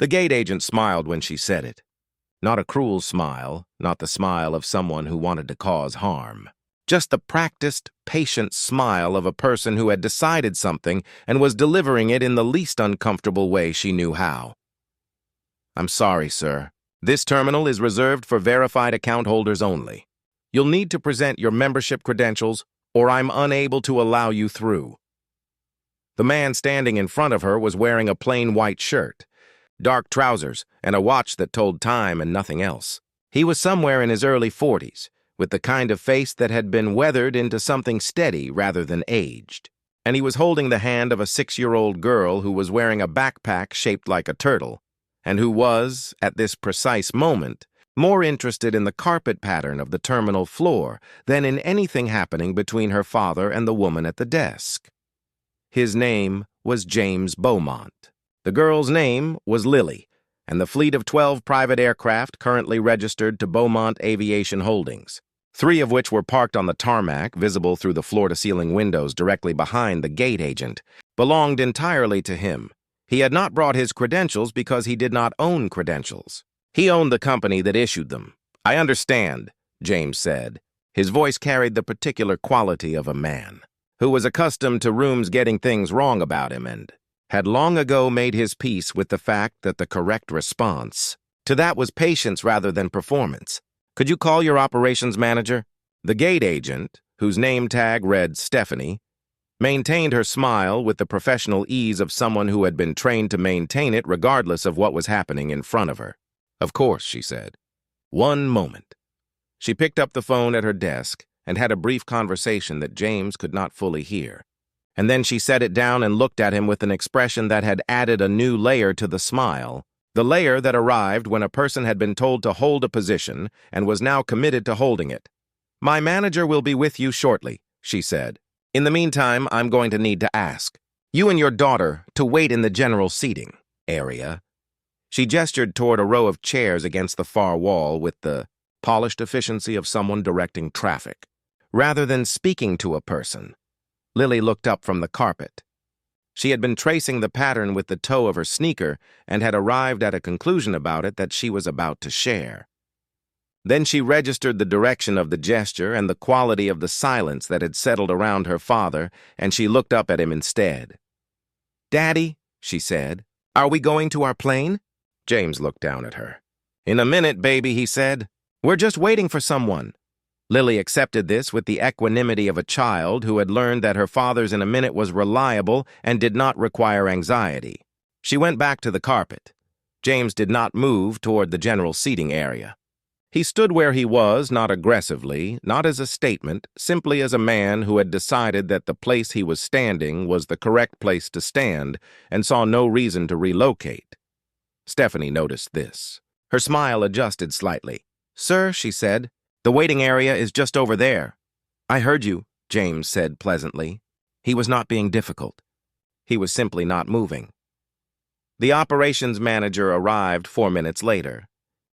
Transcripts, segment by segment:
The gate agent smiled when she said it. Not a cruel smile, not the smile of someone who wanted to cause harm. Just the practiced, patient smile of a person who had decided something and was delivering it in the least uncomfortable way she knew how. "I'm sorry, sir. This terminal is reserved for verified account holders only. You'll need to present your membership credentials, or I'm unable to allow you through." The man standing in front of her was wearing a plain white shirt, dark trousers, and a watch that told time and nothing else. He was somewhere in his early 40s, with the kind of face that had been weathered into something steady rather than aged. And he was holding the hand of a 6-year-old girl who was wearing a backpack shaped like a turtle, and who was, at this precise moment, more interested in the carpet pattern of the terminal floor than in anything happening between her father and the woman at the desk. His name was James Beaumont. The girl's name was Lily, and the fleet of 12 private aircraft currently registered to Beaumont Aviation Holdings, 3 of which were parked on the tarmac, visible through the floor-to-ceiling windows directly behind the gate agent, belonged entirely to him. He had not brought his credentials because he did not own credentials. He owned the company that issued them. "I understand," James said. His voice carried the particular quality of a man who was accustomed to rooms getting things wrong about him and had long ago made his peace with the fact that the correct response to that was patience rather than performance. "Could you call your operations manager?" The gate agent, whose name tag read Stephanie, maintained her smile with the professional ease of someone who had been trained to maintain it regardless of what was happening in front of her. "Of course," she said. "One moment." She picked up the phone at her desk and had a brief conversation that James could not fully hear. And then she set it down and looked at him with an expression that had added a new layer to the smile, the layer that arrived when a person had been told to hold a position and was now committed to holding it. "My manager will be with you shortly," she said. "In the meantime, I'm going to need to ask you and your daughter to wait in the general seating area." She gestured toward a row of chairs against the far wall with the polished efficiency of someone directing traffic. Rather than speaking to a person, Lily looked up from the carpet. She had been tracing the pattern with the toe of her sneaker and had arrived at a conclusion about it that she was about to share. Then she registered the direction of the gesture and the quality of the silence that had settled around her father, and she looked up at him instead. "Daddy," she said, "are we going to our plane?" James looked down at her. "In a minute, baby," he said. "We're just waiting for someone." Lily accepted this with the equanimity of a child who had learned that her father's "in a minute" was reliable and did not require anxiety. She went back to the carpet. James did not move toward the general seating area. He stood where he was, not aggressively, not as a statement, simply as a man who had decided that the place he was standing was the correct place to stand and saw no reason to relocate. Stephanie noticed this. Her smile adjusted slightly. "Sir," she said, "the waiting area is just over there." "I heard you," James said pleasantly. He was not being difficult. He was simply not moving. The operations manager arrived 4 minutes later.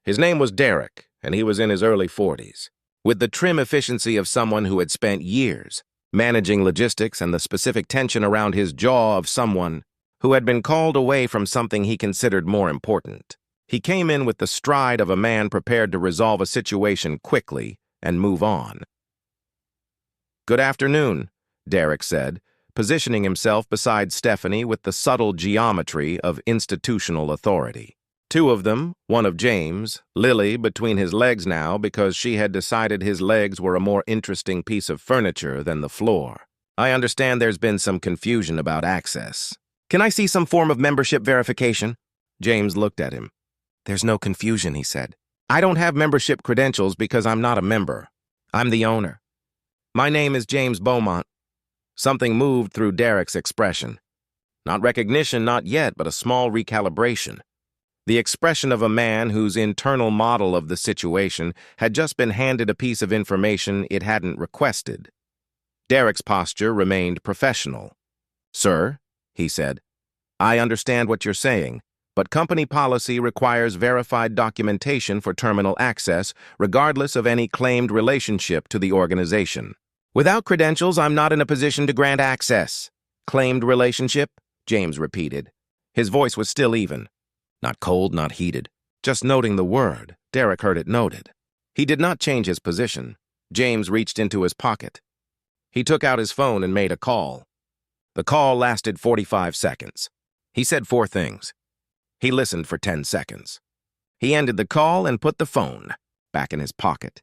His name was Derek, and he was in his early 40s, with the trim efficiency of someone who had spent years managing logistics and the specific tension around his jaw of someone who had been called away from something he considered more important. He came in with the stride of a man prepared to resolve a situation quickly and move on. "Good afternoon," Derek said, positioning himself beside Stephanie with the subtle geometry of institutional authority. 2 of them, one of James, Lily between his legs now because she had decided his legs were a more interesting piece of furniture than the floor. "I understand there's been some confusion about access. Can I see some form of membership verification?" James looked at him. "There's no confusion," he said. "I don't have membership credentials because I'm not a member. I'm the owner. My name is James Beaumont." Something moved through Derek's expression. Not recognition, not yet, but a small recalibration. The expression of a man whose internal model of the situation had just been handed a piece of information it hadn't requested. Derek's posture remained professional. "Sir," he said, "I understand what you're saying, but company policy requires verified documentation for terminal access, regardless of any claimed relationship to the organization. Without credentials, I'm not in a position to grant access." "Claimed relationship?" James repeated. His voice was still even. Not cold, not heated. Just noting the word. Derek heard it noted. He did not change his position. James reached into his pocket. He took out his phone and made a call. The call lasted 45 seconds. He said 4 things. He listened for 10 seconds. He ended the call and put the phone back in his pocket.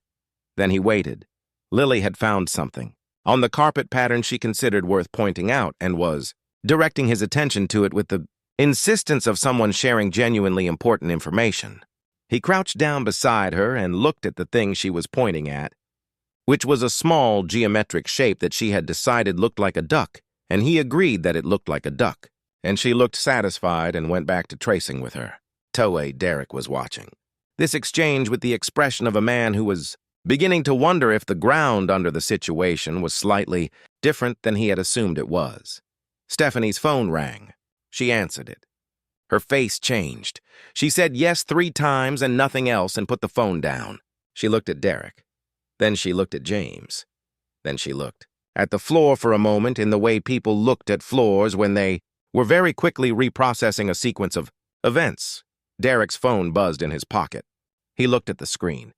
Then he waited. Lily had found something on the carpet pattern she considered worth pointing out and was directing his attention to it with the insistence of someone sharing genuinely important information. He crouched down beside her and looked at the thing she was pointing at, which was a small geometric shape that she had decided looked like a duck, and he agreed that it looked like a duck, and she looked satisfied and went back to tracing with her. Toei Derek was watching this exchange with the expression of a man who was beginning to wonder if the ground under the situation was slightly different than he had assumed it was. Stephanie's phone rang. She answered it. Her face changed. She said yes 3 times and nothing else and put the phone down. She looked at Derek. Then she looked at James. Then she looked at the floor for a moment in the way people looked at floors when they were very quickly reprocessing a sequence of events. Derek's phone buzzed in his pocket. He looked at the screen.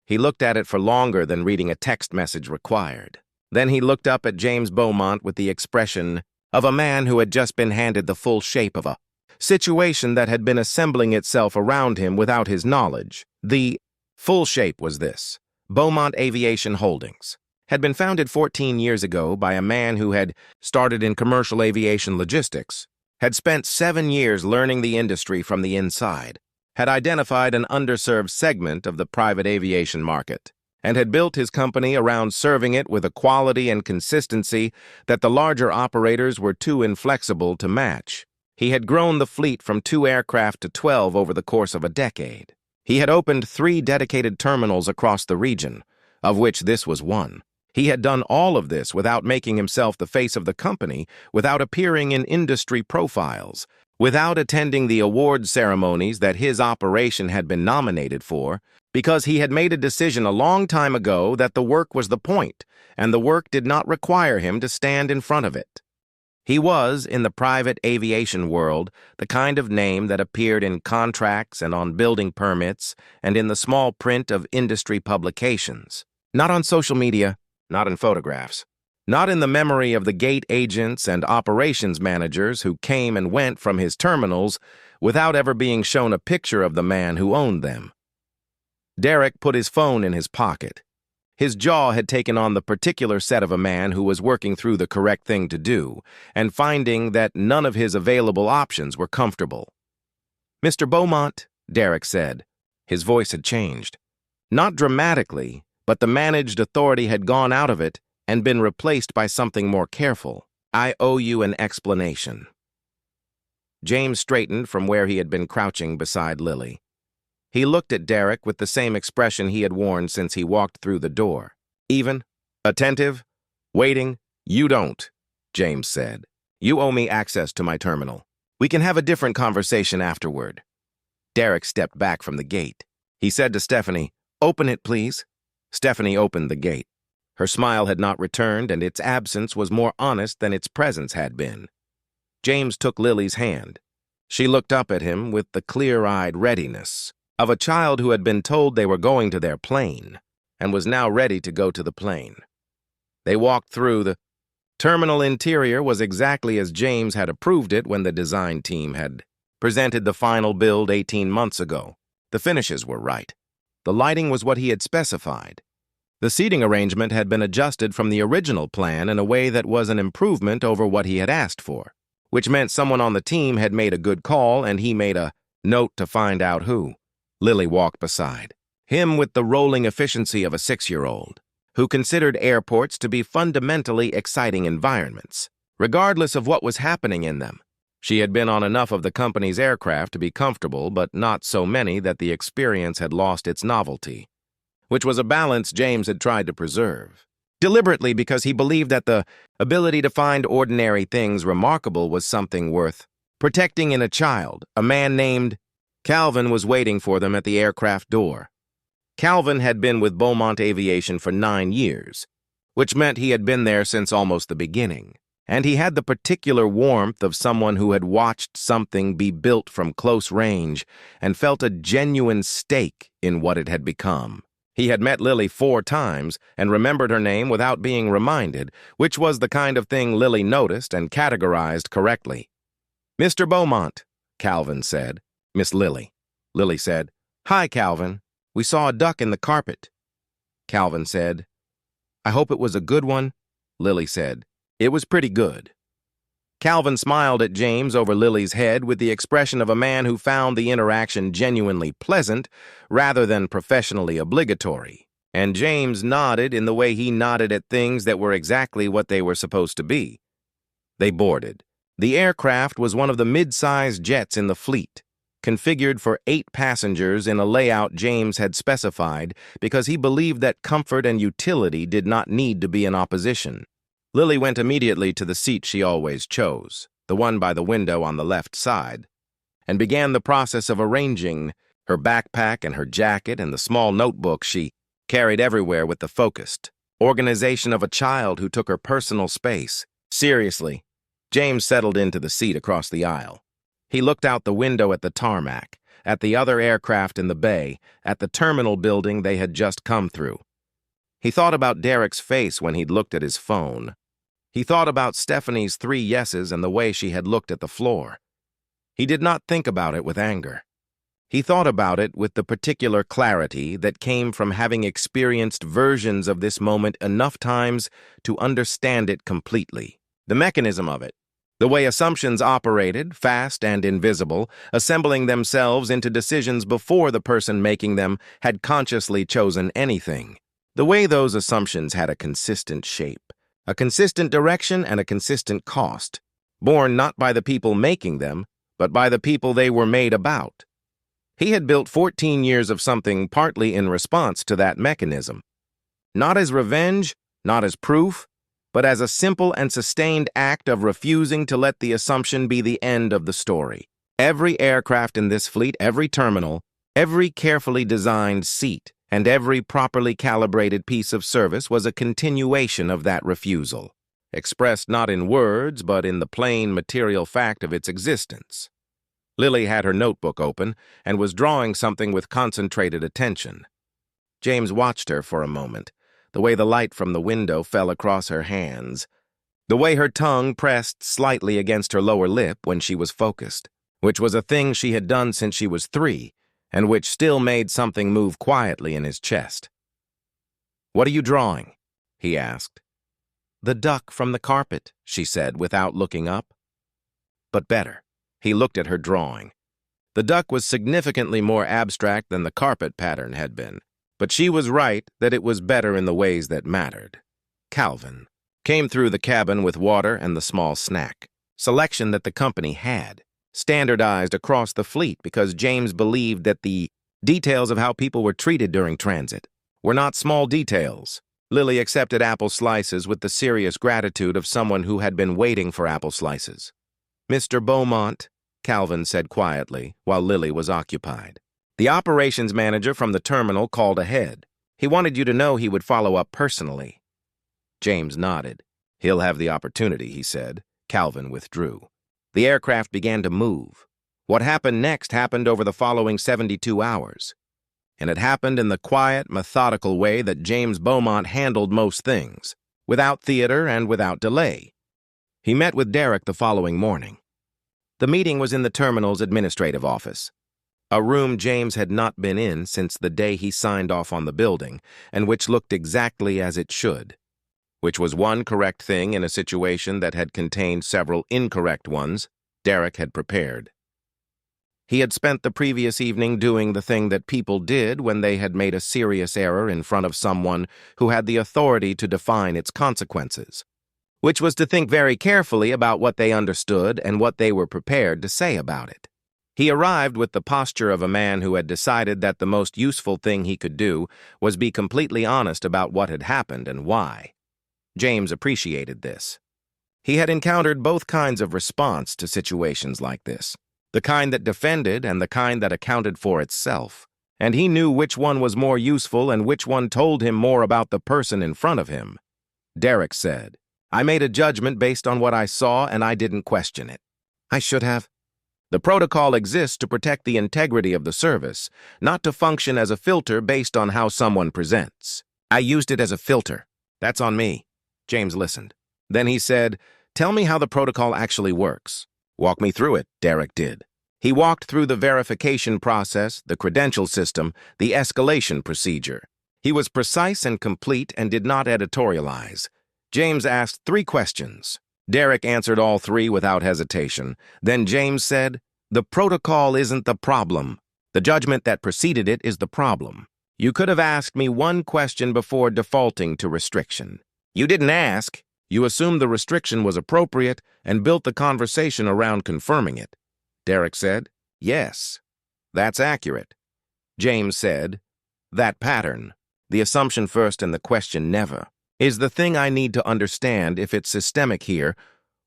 He looked at it for longer than reading a text message required. Then he looked up at James Beaumont with the expression of a man who had just been handed the full shape of a situation that had been assembling itself around him without his knowledge. The full shape was this. Beaumont Aviation Holdings had been founded 14 years ago by a man who had started in commercial aviation logistics, had spent 7 years learning the industry from the inside, had identified an underserved segment of the private aviation market, and had built his company around serving it with a quality and consistency that the larger operators were too inflexible to match. He had grown the fleet from 2 aircraft to 12 over the course of a decade. He had opened 3 dedicated terminals across the region, of which this was one. He had done all of this without making himself the face of the company, without appearing in industry profiles, without attending the award ceremonies that his operation had been nominated for, because he had made a decision a long time ago that the work was the point, and the work did not require him to stand in front of it. He was, in the private aviation world, the kind of name that appeared in contracts and on building permits and in the small print of industry publications. Not on social media, not in photographs. Not in the memory of the gate agents and operations managers who came and went from his terminals without ever being shown a picture of the man who owned them. Derek put his phone in his pocket. His jaw had taken on the particular set of a man who was working through the correct thing to do and finding that none of his available options were comfortable. "Mr. Beaumont," Derek said. His voice had changed. Not dramatically, but the managed authority had gone out of it and been replaced by something more careful. "I owe you an explanation." James straightened from where he had been crouching beside Lily. He looked at Derek with the same expression he had worn since he walked through the door. "Even? Attentive? Waiting? You don't," James said. "You owe me access to my terminal. We can have a different conversation afterward." Derek stepped back from the gate. He said to Stephanie, "Open it, please." Stephanie opened the gate. Her smile had not returned, and its absence was more honest than its presence had been. James took Lily's hand. She looked up at him with the clear-eyed readiness of a child who had been told they were going to their plane and was now ready to go to the plane. They walked through. The terminal interior was exactly as James had approved it when the design team had presented the final build 18 months ago. The finishes were right. The lighting was what he had specified. The seating arrangement had been adjusted from the original plan in a way that was an improvement over what he had asked for, which meant someone on the team had made a good call and he made a note to find out who. Lily walked beside him with the rolling efficiency of a 6-year-old, who considered airports to be fundamentally exciting environments, regardless of what was happening in them. She had been on enough of the company's aircraft to be comfortable, but not so many that the experience had lost its novelty, which was a balance James had tried to preserve, deliberately because he believed that the ability to find ordinary things remarkable was something worth protecting in a child. A man named Calvin was waiting for them at the aircraft door. Calvin had been with Beaumont Aviation for 9 years, which meant he had been there since almost the beginning. And he had the particular warmth of someone who had watched something be built from close range and felt a genuine stake in what it had become. He had met Lily 4 times and remembered her name without being reminded, which was the kind of thing Lily noticed and categorized correctly. "Mr. Beaumont," Calvin said. "Miss Lily." Lily said, "Hi, Calvin. We saw a duck in the carpet." Calvin said, "I hope it was a good one." Lily said, "It was pretty good." Calvin smiled at James over Lily's head with the expression of a man who found the interaction genuinely pleasant rather than professionally obligatory, and James nodded in the way he nodded at things that were exactly what they were supposed to be. They boarded. The aircraft was one of the mid-sized jets in the fleet, configured for 8 passengers in a layout James had specified because he believed that comfort and utility did not need to be in opposition. Lily went immediately to the seat she always chose, the one by the window on the left side, and began the process of arranging her backpack and her jacket and the small notebook she carried everywhere with the focused organization of a child who took her personal space. Seriously, James settled into the seat across the aisle. He looked out the window at the tarmac, at the other aircraft in the bay, at the terminal building they had just come through. He thought about Derek's face when he'd looked at his phone. He thought about Stephanie's 3 yeses and the way she had looked at the floor. He did not think about it with anger. He thought about it with the particular clarity that came from having experienced versions of this moment enough times to understand it completely. The mechanism of it, the way assumptions operated, fast and invisible, assembling themselves into decisions before the person making them had consciously chosen anything. The way those assumptions had a consistent shape, a consistent direction and a consistent cost, borne not by the people making them, but by the people they were made about. He had built 14 years of something partly in response to that mechanism. Not as revenge, not as proof, but as a simple and sustained act of refusing to let the assumption be the end of the story. Every aircraft in this fleet, every terminal, every carefully designed seat, and every properly calibrated piece of service was a continuation of that refusal, expressed not in words but in the plain material fact of its existence. Lily had her notebook open and was drawing something with concentrated attention. James watched her for a moment, the way the light from the window fell across her hands, the way her tongue pressed slightly against her lower lip when she was focused, which was a thing she had done since she was 3, and which still made something move quietly in his chest. "What are you drawing?" he asked. "The duck from the carpet," she said without looking up. But better. He looked at her drawing. The duck was significantly more abstract than the carpet pattern had been, but she was right that it was better in the ways that mattered. Calvin came through the cabin with water and the small snack, selection that the company had, standardized across the fleet because James believed that the details of how people were treated during transit were not small details. Lily accepted apple slices with the serious gratitude of someone who had been waiting for apple slices. "Mr. Beaumont," Calvin said quietly, while Lily was occupied. "The operations manager from the terminal called ahead. He wanted you to know he would follow up personally." James nodded. "He'll have the opportunity," he said. Calvin withdrew. The aircraft began to move. What happened next happened over the following 72 hours. And it happened in the quiet, methodical way that James Beaumont handled most things, without theater and without delay. He met with Derek the following morning. The meeting was in the terminal's administrative office, a room James had not been in since the day he signed off on the building, and which looked exactly as it should, which was one correct thing in a situation that had contained several incorrect ones Derek had prepared. He had spent the previous evening doing the thing that people did when they had made a serious error in front of someone who had the authority to define its consequences, which was to think very carefully about what they understood and what they were prepared to say about it. He arrived with the posture of a man who had decided that the most useful thing he could do was be completely honest about what had happened and why. James appreciated this. He had encountered both kinds of response to situations like this, the kind that defended and the kind that accounted for itself, and he knew which one was more useful and which one told him more about the person in front of him. Derek said, I made a judgment based on what I saw, and I didn't question it. I should have. The protocol exists to protect the integrity of the service, not to function as a filter based on how someone presents. I used it as a filter. That's on me. James listened. Then he said, "Tell me how the protocol actually works." "Walk me through it," Derek did. He walked through the verification process, the credential system, the escalation procedure. He was precise and complete and did not editorialize. James asked 3 questions. Derek answered all 3 without hesitation. Then James said, "The protocol isn't the problem. The judgment that preceded it is the problem. You could have asked me 1 question before defaulting to restriction. You didn't ask. You assumed the restriction was appropriate and built the conversation around confirming it." Derek said, "Yes, that's accurate." James said, "That pattern, the assumption first and the question never, is the thing I need to understand if it's systemic here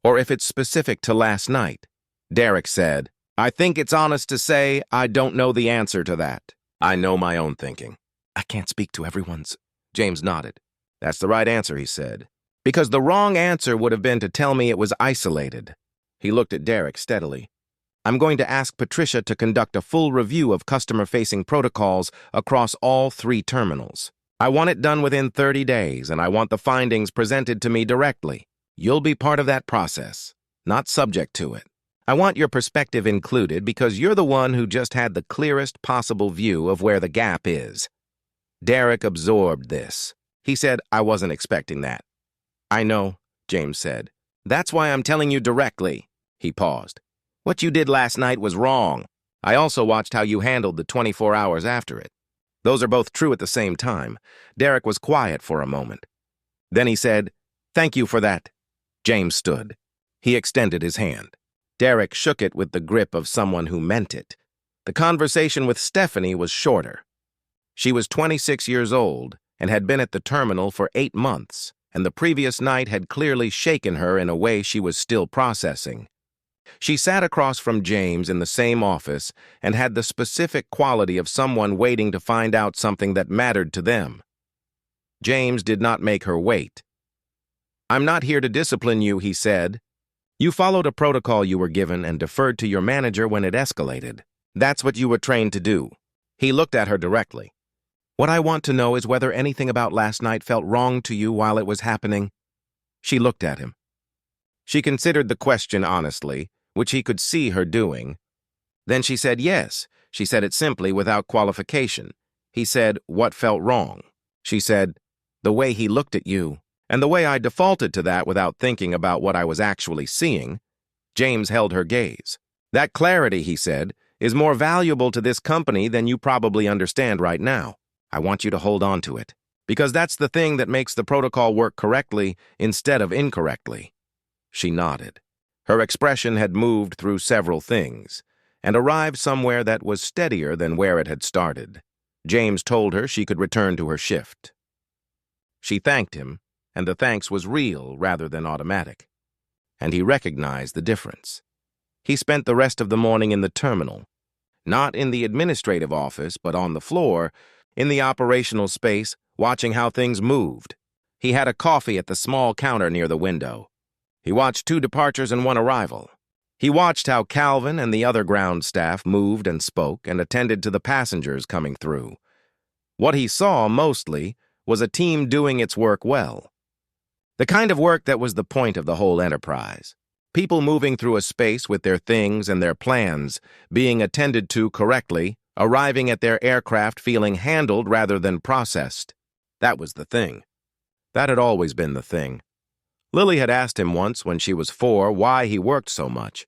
or if it's specific to last night." Derek said, "I think it's honest to say I don't know the answer to that. I know my own thinking." "I can't speak to everyone's." James nodded. "That's the right answer," he said. "Because the wrong answer would have been to tell me it was isolated." He looked at Derek steadily. "I'm going to ask Patricia to conduct a full review of customer-facing protocols across all 3 terminals. I want it done within 30 days, and I want the findings presented to me directly. You'll be part of that process, not subject to it. I want your perspective included because you're the one who just had the clearest possible view of where the gap is." Derek absorbed this. He said, "I wasn't expecting that." "I know," James said. "That's why I'm telling you directly." He paused. "What you did last night was wrong. I also watched how you handled the 24 hours after it. Those are both true at the same time." Derek was quiet for a moment. Then he said, "Thank you for that." James stood. He extended his hand. Derek shook it with the grip of someone who meant it. The conversation with Stephanie was shorter. She was 26 years old and had been at the terminal for 8 months, and the previous night had clearly shaken her in a way she was still processing. She sat across from James in the same office and had the specific quality of someone waiting to find out something that mattered to them. James did not make her wait. "I'm not here to discipline you," he said. "You followed a protocol you were given and deferred to your manager when it escalated. That's what you were trained to do." He looked at her directly. "What I want to know is whether anything about last night felt wrong to you while it was happening." She looked at him. She considered the question honestly, which he could see her doing. Then she said yes. She said it simply, without qualification. He said, "What felt wrong?" She said, "The way he looked at you." And the way I defaulted to that without thinking about what I was actually seeing. James held her gaze. "That clarity," he said, "is more valuable to this company than you probably understand right now. I want you to hold on to it, because that's the thing that makes the protocol work correctly instead of incorrectly." She nodded. Her expression had moved through several things and arrived somewhere that was steadier than where it had started. James told her she could return to her shift. She thanked him, and the thanks was real rather than automatic. And he recognized the difference. He spent the rest of the morning in the terminal, not in the administrative office, but on the floor, in the operational space, watching how things moved. He had a coffee at the small counter near the window. He watched 2 departures and 1 arrival. He watched how Calvin and the other ground staff moved and spoke and attended to the passengers coming through. What he saw, mostly, was a team doing its work well. The kind of work that was the point of the whole enterprise. People moving through a space with their things and their plans, being attended to correctly, arriving at their aircraft feeling handled rather than processed. That was the thing. That had always been the thing. Lily had asked him once when she was 4 why he worked so much.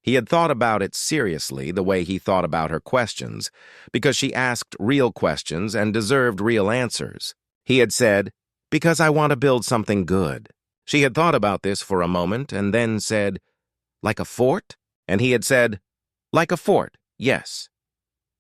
He had thought about it seriously the way he thought about her questions, because she asked real questions and deserved real answers. He had said, "Because I want to build something good." She had thought about this for a moment and then said, "Like a fort?" And he had said, "Like a fort, yes."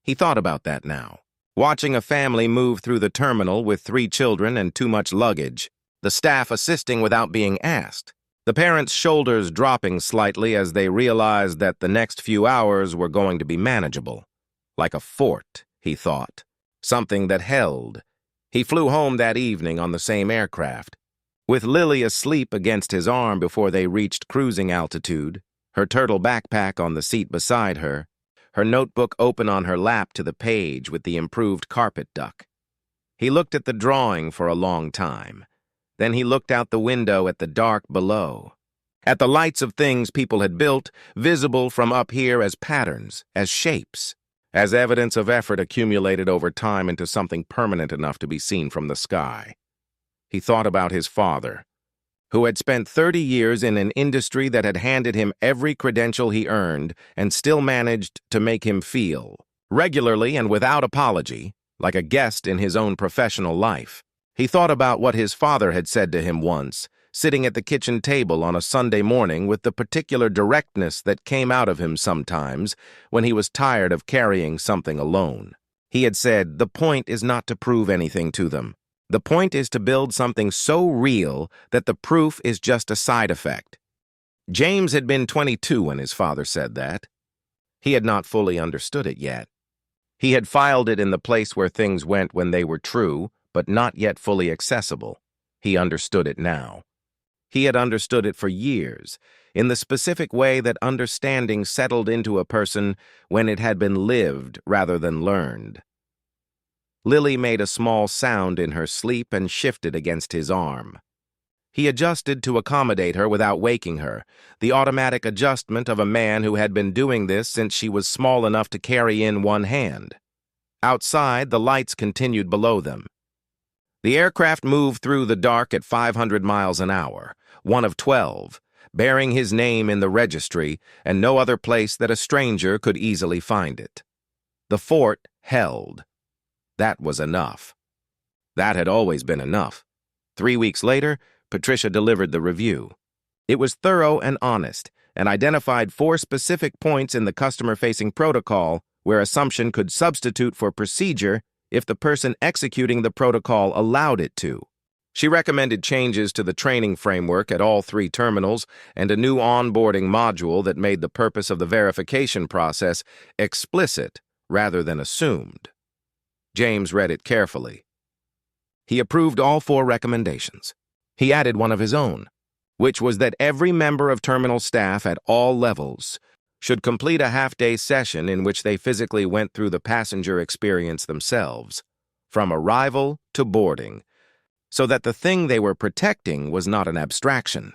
He thought about that now. Watching a family move through the terminal with 3 children and too much luggage. The staff assisting without being asked. The parents' shoulders dropping slightly as they realized that the next few hours were going to be manageable. Like a fort, he thought. Something that held. He flew home that evening on the same aircraft. With Lily asleep against his arm before they reached cruising altitude, her turtle backpack on the seat beside her, her notebook open on her lap to the page with the improved carpet duck. He looked at the drawing for a long time. Then he looked out the window at the dark below, at the lights of things people had built, visible from up here as patterns, as shapes, as evidence of effort accumulated over time into something permanent enough to be seen from the sky. He thought about his father, who had spent 30 years in an industry that had handed him every credential he earned and still managed to make him feel, regularly and without apology, like a guest in his own professional life. He thought about what his father had said to him once, sitting at the kitchen table on a Sunday morning with the particular directness that came out of him sometimes when he was tired of carrying something alone. He had said, "The point is not to prove anything to them. The point is to build something so real that the proof is just a side effect." James had been 22 when his father said that. He had not fully understood it yet. He had filed it in the place where things went when they were true, but not yet fully accessible. He understood it now. He had understood it for years, in the specific way that understanding settled into a person when it had been lived rather than learned. Lily made a small sound in her sleep and shifted against his arm. He adjusted to accommodate her without waking her, the automatic adjustment of a man who had been doing this since she was small enough to carry in one hand. Outside, the lights continued below them. The aircraft moved through the dark at 500 miles an hour, one of 12, bearing his name in the registry and no other place that a stranger could easily find it. The fort held. That was enough. That had always been enough. 3 weeks later, Patricia delivered the review. It was thorough and honest, and identified 4 specific points in the customer-facing protocol where assumption could substitute for procedure if the person executing the protocol allowed it to. She recommended changes to the training framework at all 3 terminals and a new onboarding module that made the purpose of the verification process explicit rather than assumed. James read it carefully. He approved all 4 recommendations. He added one of his own, which was that every member of terminal staff at all levels should complete a half-day session in which they physically went through the passenger experience themselves, from arrival to boarding, so that the thing they were protecting was not an abstraction.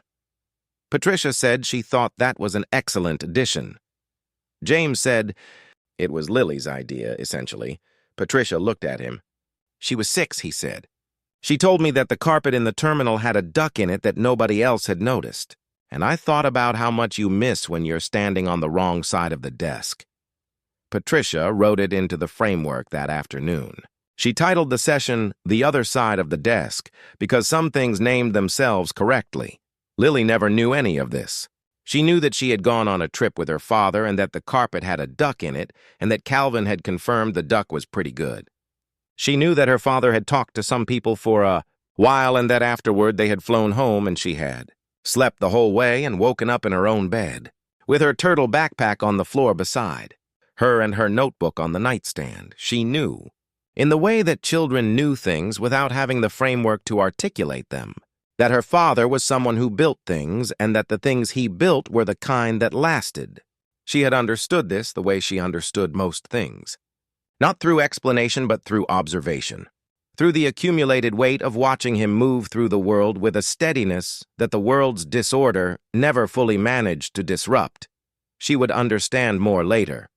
Patricia said she thought that was an excellent addition. James said it was Lily's idea, essentially. Patricia looked at him. "She was 6, he said. She told me that the carpet in the terminal had a duck in it that nobody else had noticed. And I thought about how much you miss when you're standing on the wrong side of the desk." Patricia wrote it into the framework that afternoon. She titled the session "The Other Side of the Desk" because some things named themselves correctly. Lily never knew any of this. She knew that she had gone on a trip with her father and that the carpet had a duck in it and that Calvin had confirmed the duck was pretty good. She knew that her father had talked to some people for a while and that afterward they had flown home and she had slept the whole way and woken up in her own bed, with her turtle backpack on the floor beside, her and her notebook on the nightstand. She knew, in the way that children knew things without having the framework to articulate them, that her father was someone who built things and that the things he built were the kind that lasted. She had understood this the way she understood most things. Not through explanation, but through observation. Through the accumulated weight of watching him move through the world with a steadiness that the world's disorder never fully managed to disrupt. She would understand more later.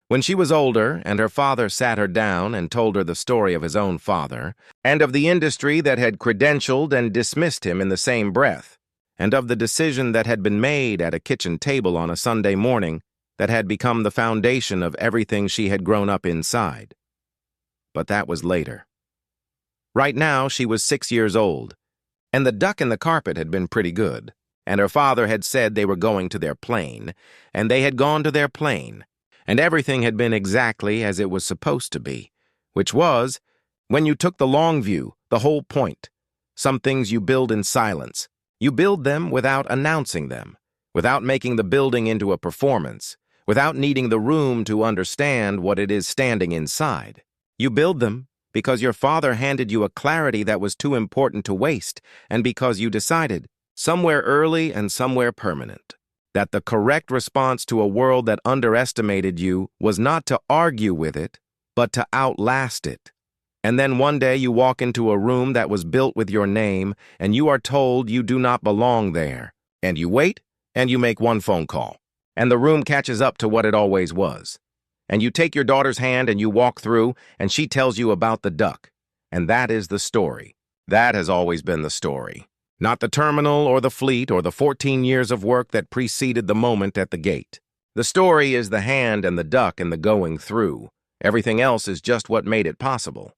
When she was older and her father sat her down and told her the story of his own father, and of the industry that had credentialed and dismissed him in the same breath, and of the decision that had been made at a kitchen table on a Sunday morning that had become the foundation of everything she had grown up inside. But that was later. Right now, she was 6 years old, and the duck in the carpet had been pretty good, and her father had said they were going to their plane, and they had gone to their plane, and everything had been exactly as it was supposed to be, which was, when you took the long view, the whole point. Some things you build in silence. You build them without announcing them, without making the building into a performance, without needing the room to understand what it is standing inside. You build them because your father handed you a clarity that was too important to waste, and because you decided, somewhere early and somewhere permanent, that the correct response to a world that underestimated you was not to argue with it, but to outlast it. And then one day you walk into a room that was built with your name, and you are told you do not belong there. And you wait, and you make one phone call, and the room catches up to what it always was. And you take your daughter's hand and you walk through, and she tells you about the duck. And that is the story. That has always been the story. Not the terminal or the fleet or the 14 years of work that preceded the moment at the gate. The story is the hand and the duck and the going through. Everything else is just what made it possible.